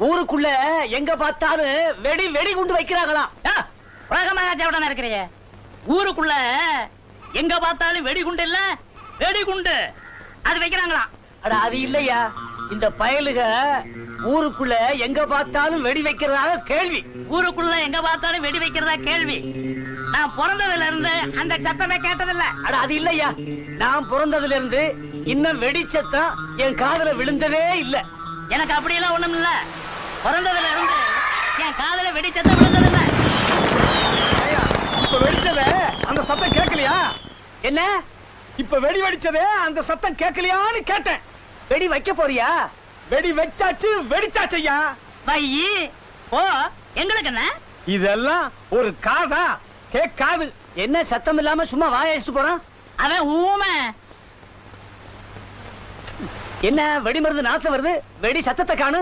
ஊருக்குள்ள எங்க பார்த்தாலும் வெடி வெடி குண்டு வைக்கிறாங்களாம். உலகமாக இருக்கிறீங்க. ஊருக்குள்ள எங்க பார்த்தாலும் வெடிகுண்டு இல்ல, வெடிகுண்டு அது வைக்கிறாங்களாம். அட அது இல்லையா, இந்த பயலுக ஊருக்குள்ள எங்க பார்த்தாலும் வெடி வைக்கிறதாக கேள்வி. ஊருக்குள்ள எங்க பார்த்தாலும் வெடி வைக்கிறதா கேள்வி. நான் பிறந்ததுல இருந்து அந்த சத்தமே கேட்டதில்ல. அட அது இல்லையா, நான் பிறந்ததுல இருந்து இன்னும் வெடி சத்தம் என் காதுல விழுந்ததே இல்ல. எனக்கு அப்படியெல்லாம் ஒண்ணும் இல்ல. பிறந்ததுல இருந்து என் காதுல வெடி சத்தம் விழுந்ததில்ல. இப்ப வெடிச்சதே அந்த சத்தம் கேட்கலையா? என்ன இப்ப வெடி வெடிச்சதே அந்த சத்தம் கேட்கலையான்னு கேட்டேன். வெடி வைக்க போறியா? வெடி வச்சாச்சு, வெடிச்சாச்சையா. வையி ஓ, எங்களுக்கு என்ன? இதெல்லாம் ஒரு காதா? கேட்காது. என்ன சத்தம் இல்லாம சும்மா வாய அடிச்சுட்டு போறான்? அவன் ஊமை. என்ன வெடி மருந்து நாத்துல வருது, வெடி சத்தத்தை காணு.